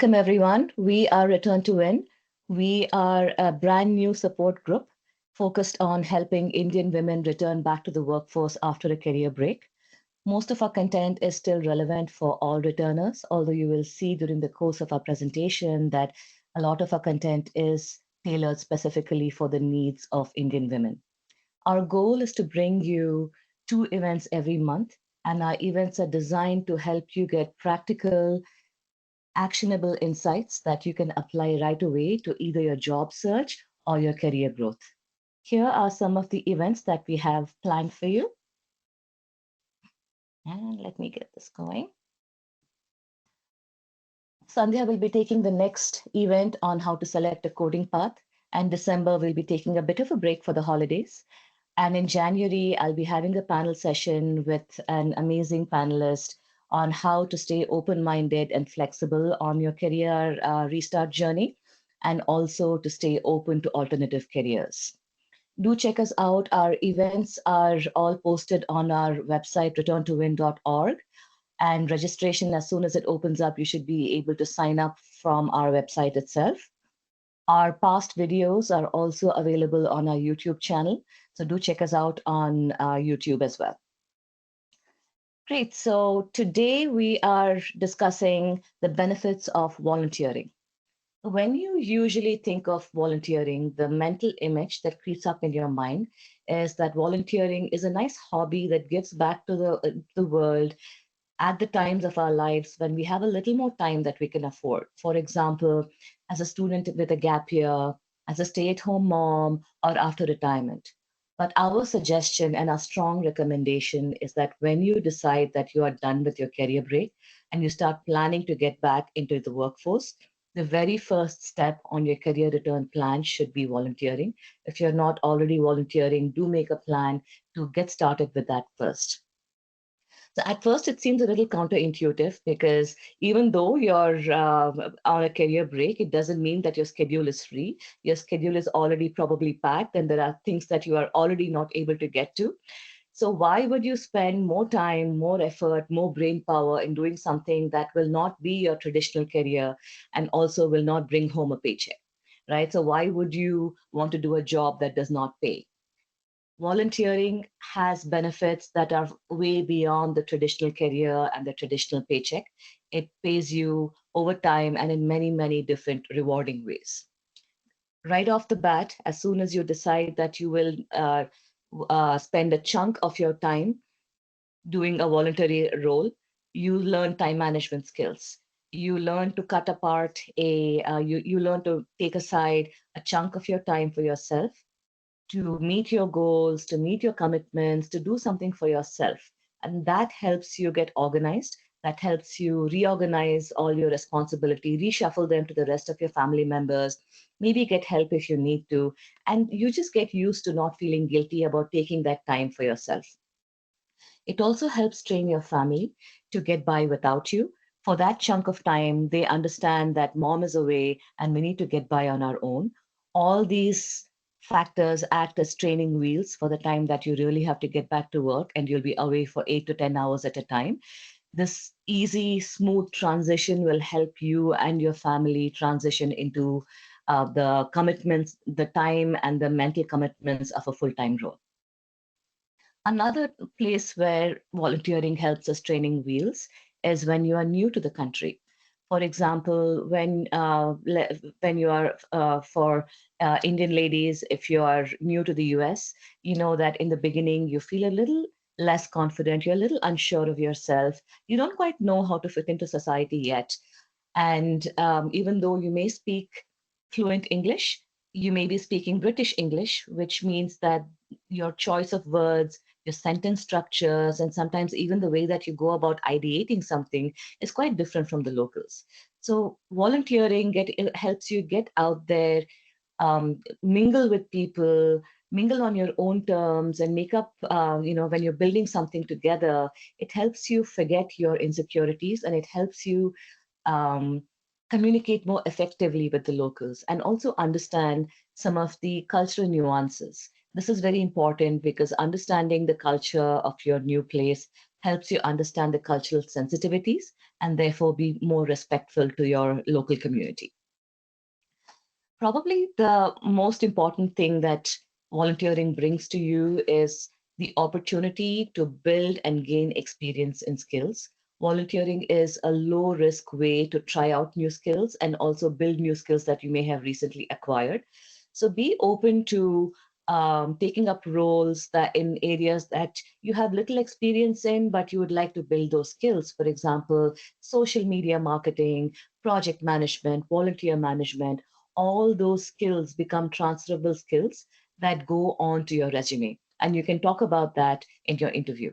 Welcome, everyone. We are Return to Win. We are a brand new support group focused on helping Indian women return back to the workforce after a career break. Most of our content is still relevant for all returners, although you will see during the course of our presentation that a lot of our content is tailored specifically for the needs of Indian women. Our goal is to bring you two events every month, and our events are designed to help you get practical actionable insights that you can apply right away to either your job search or your career growth. Here are some of the events that we have planned for you. And let me get this going. Sandhya will be taking the next event on how to select a coding path. And December, we'll be taking a bit of a break for the holidays. And in January, I'll be having a panel session with an amazing panelist on how to stay open-minded and flexible on your career restart journey, and also to stay open to alternative careers. Do check us out. Our events are all posted on our website, returntowin.org. And registration, as soon as it opens up, you should be able to sign up from our website itself. Our past videos are also available on our YouTube channel. So do check us out on YouTube as well. Great. So today we are discussing the benefits of volunteering. When you usually think of volunteering, the mental image that creeps up in your mind is that volunteering is a nice hobby that gives back to the world at the times of our lives when we have a little more time that we can afford. For example, as a student with a gap year, as a stay-at-home mom, or after retirement. But our suggestion and our strong recommendation is that when you decide that you are done with your career break and you start planning to get back into the workforce, the very first step on your career return plan should be volunteering. If you're not already volunteering, do make a plan to get started with that first. So at first, it seems a little counterintuitive because even though you're on a career break, it doesn't mean that your schedule is free. Your schedule is already probably packed, and there are things that you are already not able to get to. So why would you spend more time, more effort, more brain power in doing something that will not be your traditional career and also will not bring home a paycheck, right? So why would you want to do a job that does not pay? Volunteering has benefits that are way beyond the traditional career and the traditional paycheck. It pays you over time and in many, many different rewarding ways. Right off the bat, as soon as you decide that you will spend a chunk of your time doing a voluntary role, you learn time management skills. You learn to cut apart you learn to take aside a chunk of your time for yourself to meet your goals, to meet your commitments, to do something for yourself. And that helps you get organized. That helps you reorganize all your responsibility, reshuffle them to the rest of your family members, maybe get help if you need to. And you just get used to not feeling guilty about taking that time for yourself. It also helps train your family to get by without you. For that chunk of time, they understand that mom is away and we need to get by on our own. All these factors act as training wheels for the time that you really have to get back to work and you'll be away for 8 to 10 hours at a time. This easy, smooth transition will help you and your family transition into the commitments, the time and the mental commitments of a full-time role. Another place where volunteering helps us training wheels is when you are new to the country. For example, when you are for Indian ladies, if you are new to the US, you know that in the beginning you feel a little less confident, you're a little unsure of yourself, you don't quite know how to fit into society yet. And even though you may speak fluent English, you may be speaking British English, which means that your choice of words, your sentence structures, and sometimes even the way that you go about ideating something is quite different from the locals. So volunteering it helps you get out there, mingle with people, mingle on your own terms, and make up, when you're building something together, it helps you forget your insecurities and it helps you um, communicate more effectively with the locals and also understand some of the cultural nuances. This is very important because understanding the culture of your new place helps you understand the cultural sensitivities and therefore be more respectful to your local community. Probably the most important thing that volunteering brings to you is the opportunity to build and gain experience in skills. Volunteering is a low risk way to try out new skills and also build new skills that you may have recently acquired. So be open to taking up roles that in areas that you have little experience in, but you would like to build those skills. For example, social media marketing, project management, volunteer management, all those skills become transferable skills that go on to your resume. And you can talk about that in your interview.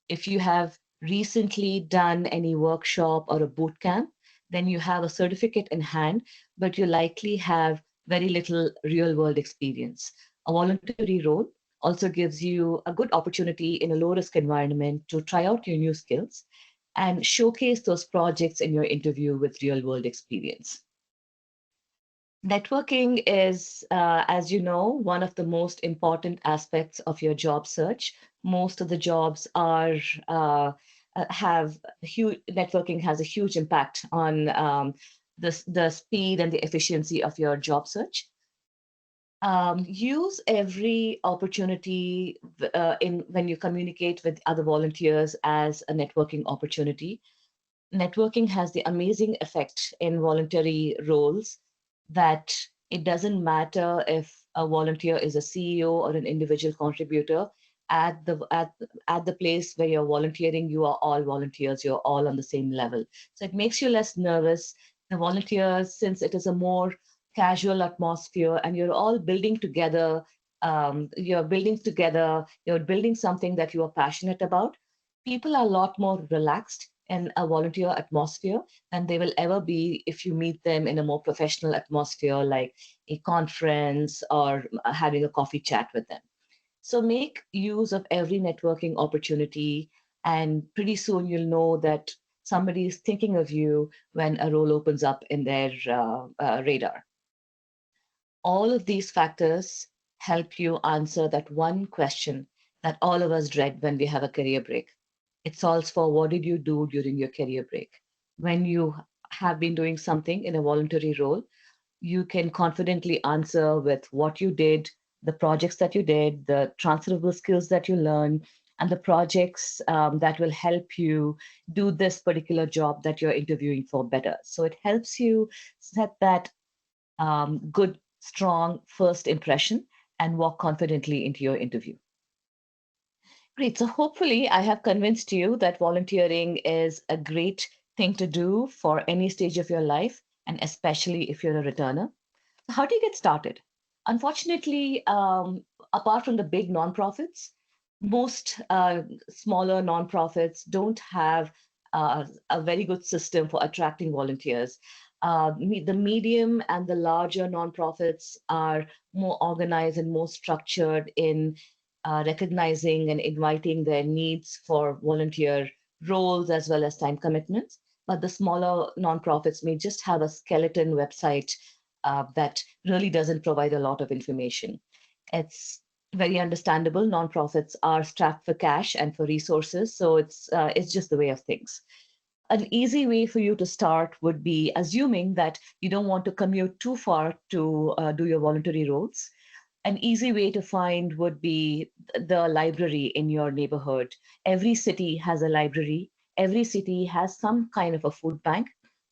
If you have recently done any workshop or a boot camp, then you have a certificate in hand, but you likely have very little real world experience. A voluntary role also gives you a good opportunity in a low risk environment to try out your new skills and showcase those projects in your interview with real world experience. Networking is, as you know, one of the most important aspects of your job search. Most of the jobs are have huge networking has a huge impact on the speed and the efficiency of your job search. Use every opportunity in when you communicate with other volunteers as a networking opportunity. Networking has the amazing effect in voluntary roles that it doesn't matter if a volunteer is a CEO or an individual contributor. At the place where you're volunteering, you are all volunteers. You're all on the same level, so it makes you less nervous. The volunteers, since it is a more casual atmosphere, and you're all building together. You're building together. You're building something that you are passionate about. People are a lot more relaxed in a volunteer atmosphere than they will ever be if you meet them in a more professional atmosphere, like a conference or having a coffee chat with them. So make use of every networking opportunity, and pretty soon you'll know that somebody is thinking of you when a role opens up in their radar. All of these factors help you answer that one question that all of us dread when we have a career break. It solves for what did you do during your career break? When you have been doing something in a voluntary role, you can confidently answer with what you did, the projects that you did, the transferable skills that you learned, and the projects that will help you do this particular job that you're interviewing for better. So it helps you set that good, strong first impression and walk confidently into your interview. Great. So hopefully, I have convinced you that volunteering is a great thing to do for any stage of your life, and especially if you're a returner. So how do you get started? Unfortunately, apart from the big nonprofits, most smaller nonprofits don't have a very good system for attracting volunteers. The medium and the larger nonprofits are more organized and more structured in recognizing and inviting their needs for volunteer roles as well as time commitments. But the smaller nonprofits may just have a skeleton website that really doesn't provide a lot of information. It's very understandable. Nonprofits are strapped for cash and for resources, so it's just the way of things. An easy way for you to start would be assuming that you don't want to commute too far to do your voluntary roles. An easy way to find would be the library in your neighborhood. Every city has a library. Every city has some kind of a food bank,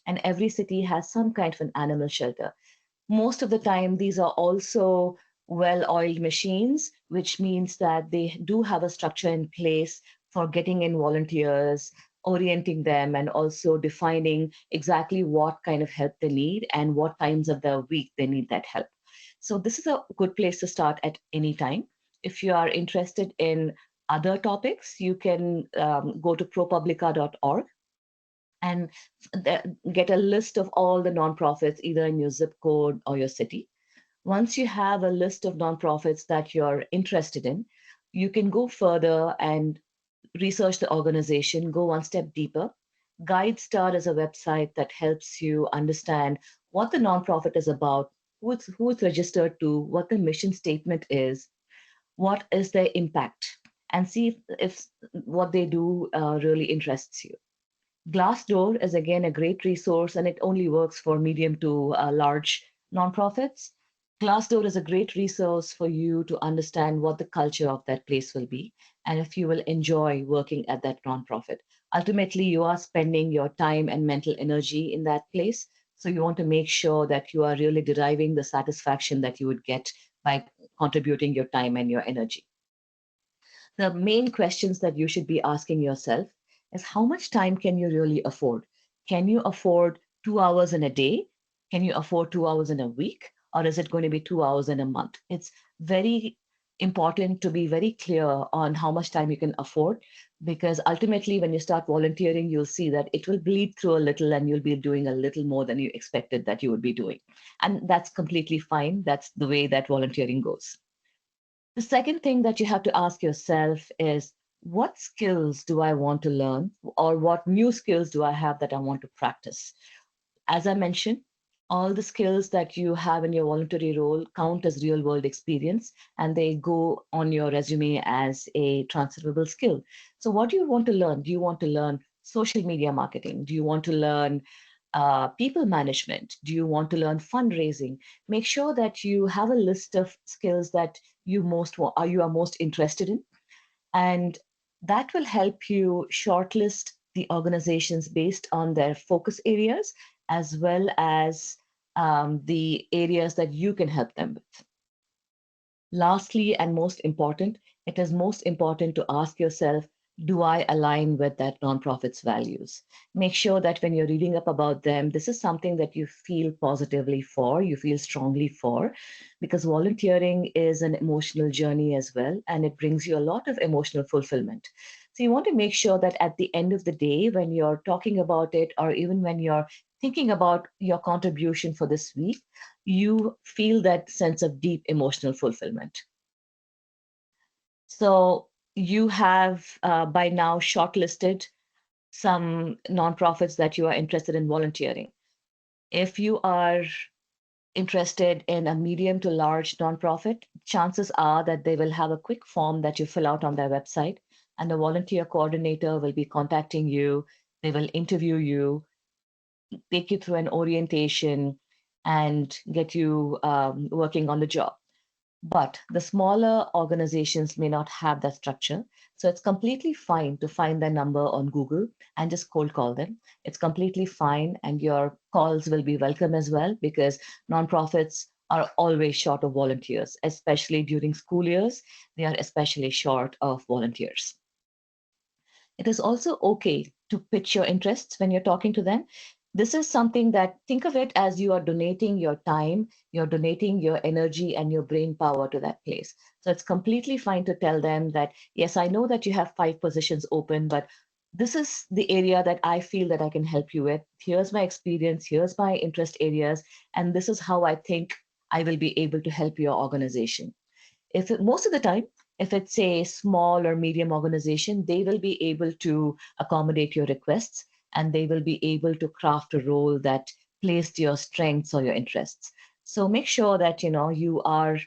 and every city has some kind of an animal shelter. Most of the time, these are also well-oiled machines, which means that they do have a structure in place for getting in volunteers, orienting them, and also defining exactly what kind of help they need and what times of the week they need that help. So this is a good place to start at any time. If you are interested in other topics, you can go to propublica.org and get a list of all the nonprofits, either in your zip code or your city. Once you have a list of nonprofits that you're interested in, you can go further and research the organization, go one step deeper. GuideStar is a website that helps you understand what the nonprofit is about, who it's registered to, what the mission statement is, what is their impact. and see if what they do really interests you. Glassdoor is again a great resource, and it only works for medium to large nonprofits. Glassdoor is a great resource for you to understand what the culture of that place will be and if you will enjoy working at that nonprofit. Ultimately, you are spending your time and mental energy in that place. So you want to make sure that you are really deriving the satisfaction that you would get by contributing your time and your energy. The main questions that you should be asking yourself is how much time can you really afford? Can you afford 2 hours in a day? Can you afford 2 hours in a week? Or is it going to be 2 hours in a month? It's very important to be very clear on how much time you can afford because ultimately, when you start volunteering, you'll see that it will bleed through a little and you'll be doing a little more than you expected that you would be doing. And that's completely fine. That's the way that volunteering goes. The second thing that you have to ask yourself is what skills do I want to learn or what new skills do I have that I want to practice? As I mentioned, all the skills that you have in your voluntary role count as real world experience and they go on your resume as a transferable skill. So, what do you want to learn? Do you want to learn social media marketing? Do you want to learn people management? Do you want to learn fundraising? Make sure that you have a list of skills that you are most interested in, and that will help you shortlist the organizations based on their focus areas as well as the areas that you can help them with. Lastly, and most important, it is most important to ask yourself, do I align with that nonprofit's values? Make sure that when you're reading up about them, this is something that you feel positively for, you feel strongly for, because volunteering is an emotional journey as well, and it brings you a lot of emotional fulfillment. So you want to make sure that at the end of the day, when you're talking about it, or even when you're thinking about your contribution for this week, you feel that sense of deep emotional fulfillment. So you have by now shortlisted some nonprofits that you are interested in volunteering. If you are interested in a medium to large nonprofit, chances are that they will have a quick form that you fill out on their website, and the volunteer coordinator will be contacting you. They will interview you, take you through an orientation, and get you working on the job. But the smaller organizations may not have that structure. So it's completely fine to find their number on Google and just cold call them. It's completely fine. And your calls will be welcome as well because nonprofits are always short of volunteers, especially during school years. They are especially short of volunteers. It is also okay to pitch your interests when you're talking to them. This is something that think of it as you are donating your time, you're donating your energy and your brain power to that place. So it's completely fine to tell them that, yes, I know that you have 5 positions open, but this is the area that I feel that I can help you with. Here's my experience, here's my interest areas, and this is how I think I will be able to help your organization. Most of the time, if it's a small or medium organization, they will be able to accommodate your requests and they will be able to craft a role that plays to your strengths or your interests. So make sure that you are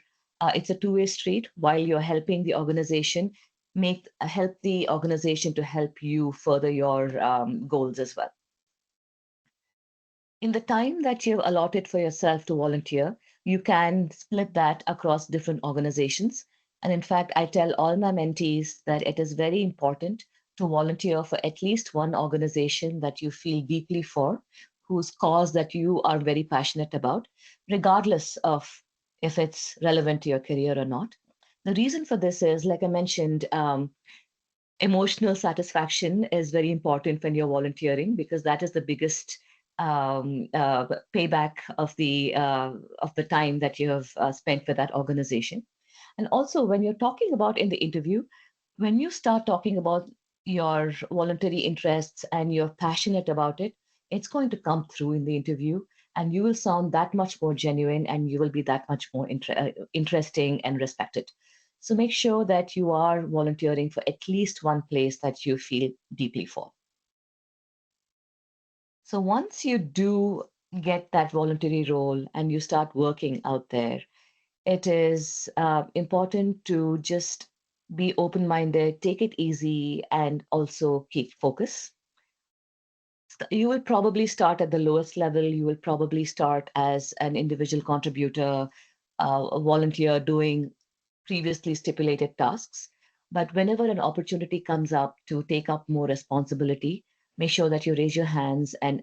it's a two-way street while you're helping the organization help the organization to help you further your goals as well. In the time that you've allotted for yourself to volunteer, you can split that across different organizations. And in fact, I tell all my mentees that it is very important to volunteer for at least one organization that you feel deeply for, whose cause that you are very passionate about, regardless of if it's relevant to your career or not. The reason for this is, like I mentioned, emotional satisfaction is very important when you're volunteering because that is the biggest payback of the time that you have spent with that organization. And also, when you're talking about in the interview, when you start talking about your voluntary interests and you're passionate about it, it's going to come through in the interview, and you will sound that much more genuine, and you will be that much more interesting and respected. So make sure that you are volunteering for at least one place that you feel deeply for. So once you do get that voluntary role and you start working out there, it is important to just Be open-minded, take it easy, and also keep focus. You will probably start at the lowest level. You will probably start as an individual contributor, a volunteer doing previously stipulated tasks. But whenever an opportunity comes up to take up more responsibility, make sure that you raise your hands and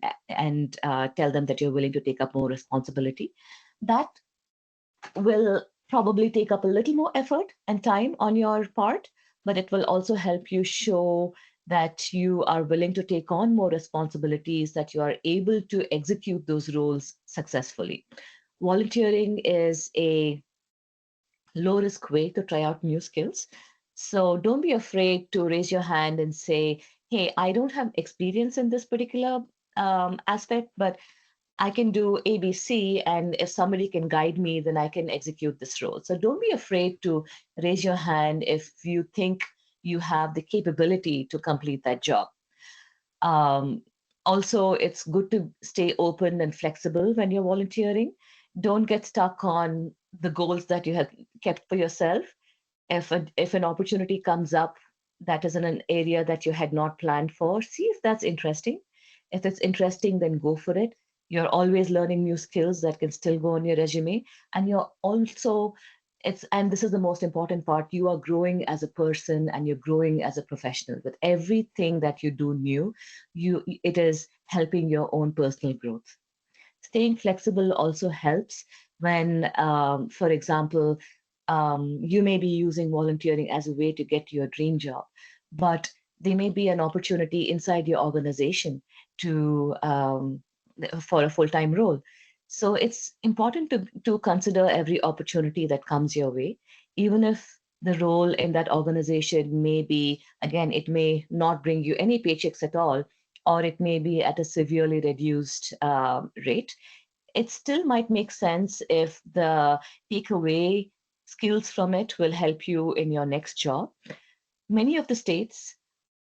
tell them that you're willing to take up more responsibility. That will probably take up a little more effort and time on your part, but it will also help you show that you are willing to take on more responsibilities, that you are able to execute those roles successfully. Volunteering is a low risk way to try out new skills. So don't be afraid to raise your hand and say, hey, I don't have experience in this particular aspect, but I can do ABC, and if somebody can guide me, then I can execute this role. So don't be afraid to raise your hand if you think you have the capability to complete that job. Um, Also, it's good to stay open and flexible when you're volunteering. Don't get stuck on the goals that you have kept for yourself. If an opportunity comes up that is in an area that you had not planned for, see if that's interesting. If it's interesting, then go for it. You're always learning new skills that can still go on your resume, and you're also and this is the most important part, you are growing as a person and you're growing as a professional. With everything that you do new, it is helping your own personal growth. Staying flexible also helps when, for example, you may be using volunteering as a way to get your dream job, but there may be an opportunity inside your organization to for a full-time role. So it's important to consider every opportunity that comes your way, even if the role in that organization may be, again, it may not bring you any paychecks at all, or it may be at a severely reduced rate. It still might make sense if the takeaway skills from it will help you in your next job. Many of the states,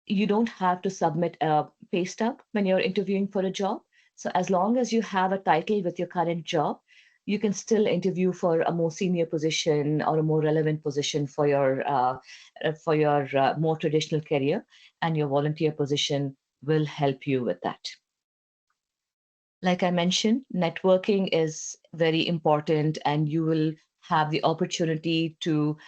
you don't have to submit a pay stub when you're interviewing for a job. So as long as you have a title with your current job, you can still interview for a more senior position or a more relevant position for your more traditional career, and your volunteer position will help you with that. Like I mentioned, networking is very important, and you will have the opportunity to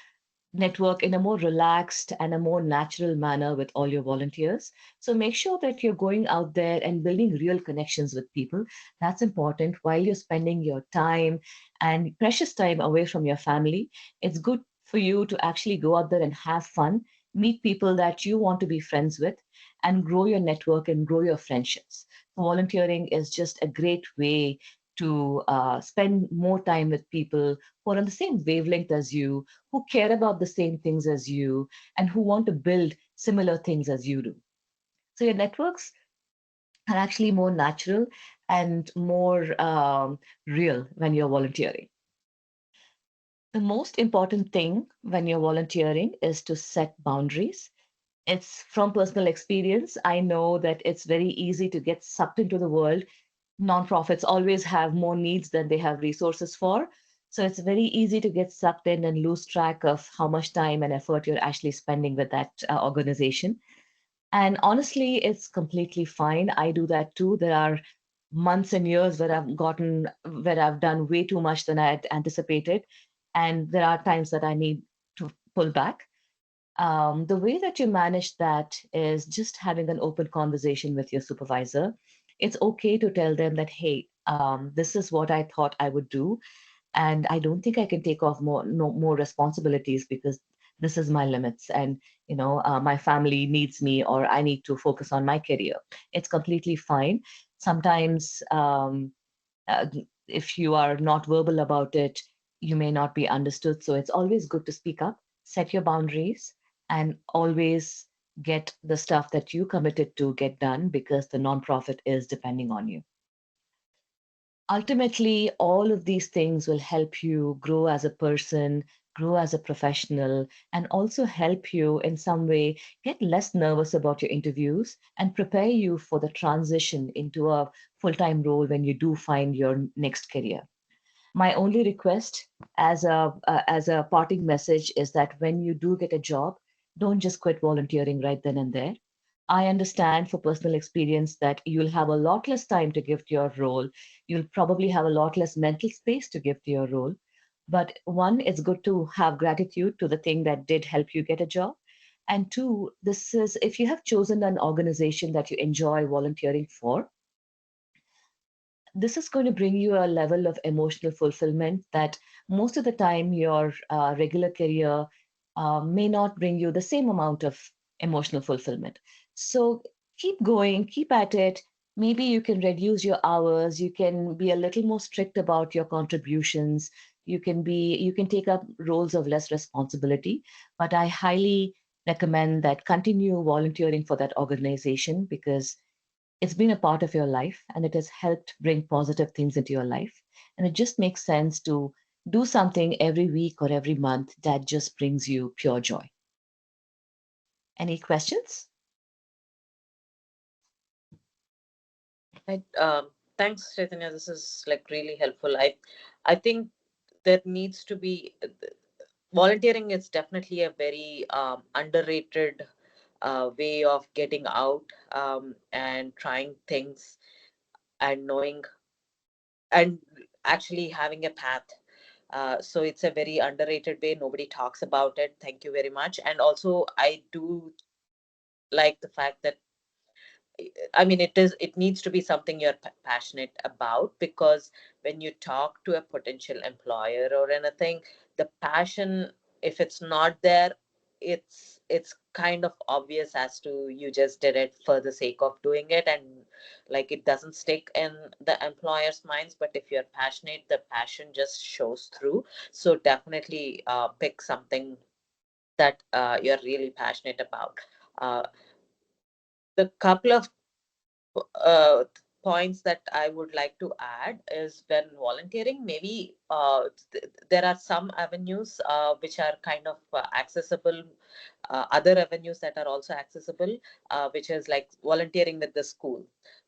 network in a more relaxed and a more natural manner with all your volunteers. So make sure that you're going out there and building real connections with people. That's important while you're spending your time and precious time away from your family. It's good for you to actually go out there and have fun, meet people that you want to be friends with, and grow your network and grow your friendships. Volunteering is just a great way to spend more time with people who are on the same wavelength as you, who care about the same things as you, and who want to build similar things as you do. So your networks are actually more natural and more real when you're volunteering. The most important thing when you're volunteering is to set boundaries. It's from personal experience. I know that it's very easy to get sucked into the world. Nonprofits always have more needs than they have resources for. So it's very easy to get sucked in and lose track of how much time and effort you're actually spending with that organization. And honestly, it's completely fine. I do that too. There are months and years where I've done way too much than I had anticipated. And there are times that I need to pull back. The way that you manage that is just having an open conversation with your supervisor. It's okay to tell them that, hey, this is what I thought I would do, and I don't think I can take off more responsibilities because this is my limits, and my family needs me, or I need to focus on my career. It's completely fine. Sometimes, uh, if you are not verbal about it, you may not be understood. So it's always good to speak up, set your boundaries, and always get the stuff that you committed to get done because the nonprofit is depending on you. Ultimately, all of these things will help you grow as a person, grow as a professional, and also help you in some way get less nervous about your interviews and prepare you for the transition into a full time role when you do find your next career. My only request as a parting message is that when you do get a job, Don't just quit volunteering right then and there. I understand for personal experience that you'll have a lot less time to give to your role. You'll probably have a lot less mental space to give to your role. But one, it's good to have gratitude to the thing that did help you get a job. And two, this is if you have chosen an organization that you enjoy volunteering for, this is going to bring you a level of emotional fulfillment that most of the time your regular career may not bring you the same amount of emotional fulfillment. So keep going, keep at it. Maybe you can reduce your hours, you can be a little more strict about your contributions, you can take up roles of less responsibility, but I highly recommend that continue volunteering for that organization because it's been a part of your life and it has helped bring positive things into your life. And it just makes sense to do something every week or every month that just brings you pure joy. Any questions? Right. Thanks, Chaitanya. This is like really helpful. I think there needs to be volunteering is definitely a very underrated way of getting out and trying things and knowing and actually having a path. So it's a very underrated way. Nobody talks about it. Thank you very much. And also, I do like the fact that I mean, it needs to be something you're passionate about because when you talk to a potential employer or anything, the passion, if it's not there, it's kind of obvious as to you just did it for the sake of doing it, and like it doesn't stick in the employer's minds. But if you're passionate, the passion just shows through. So definitely pick something that you're really passionate about. Uh, the couple of uh, points that I would like to add is when volunteering, maybe there are some avenues which are kind of accessible, other avenues that are also accessible, which is like volunteering with the school.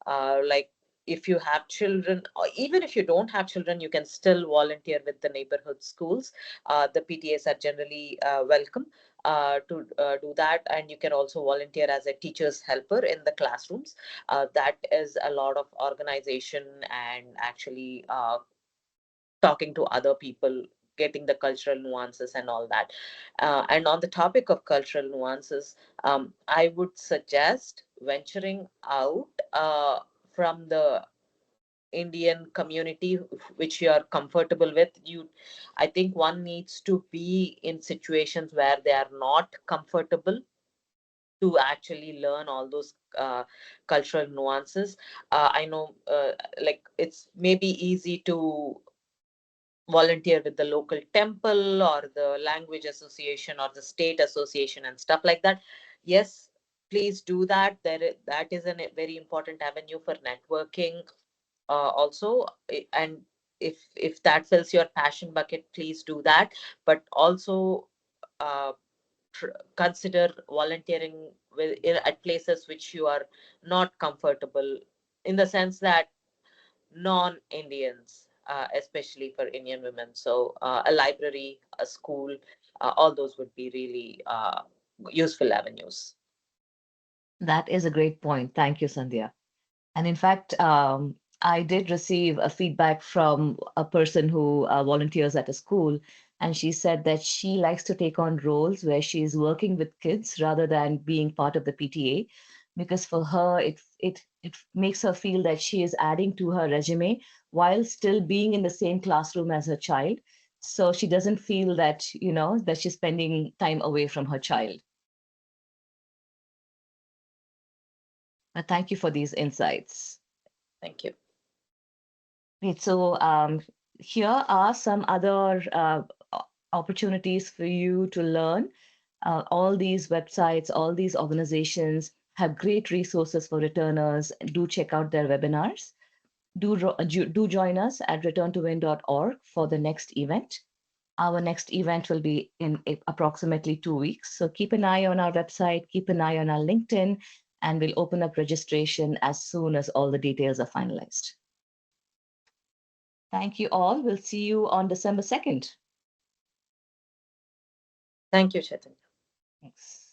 Like if you have children, or even if you don't have children, you can still volunteer with the neighborhood schools. The PTAs are generally welcome to do that, and you can also volunteer as a teacher's helper in the classrooms. That is a lot of organization and actually talking to other people, getting the cultural nuances and all that. And on the topic of cultural nuances, I would suggest venturing out from the Indian community which you are comfortable with. I think one needs to be in situations where they are not comfortable to actually learn all those cultural nuances. I know, like it's maybe easy to volunteer with the local temple or the language association or the state association and stuff like that. Yes, please do that. That is a very important avenue for networking. Also, and if that fills your passion bucket, please do that. But also. Uh, Consider volunteering at places which you are not comfortable, in the sense that non-Indians, especially for Indian women. So a library, a school, all those would be really useful avenues. That is a great point. Thank you, Sandhya. And in fact, I did receive a feedback from a person who volunteers at a school, and she said that she likes to take on roles where she is working with kids rather than being part of the PTA, because for her it makes her feel that she is adding to her resume while still being in the same classroom as her child. So she doesn't feel that, that she's spending time away from her child. But thank you for these insights. Thank you. Great. So here are some other opportunities for you to learn. All these websites, all these organizations have great resources for returners. Do check out their webinars. Do join us at returntowin.org for the next event. Our next event will be in approximately 2 weeks. So keep an eye on our website, keep an eye on our LinkedIn, and we'll open up registration as soon as all the details are finalized. Thank you all. We'll see you on December 2nd. Thank you, Chetan. Thanks.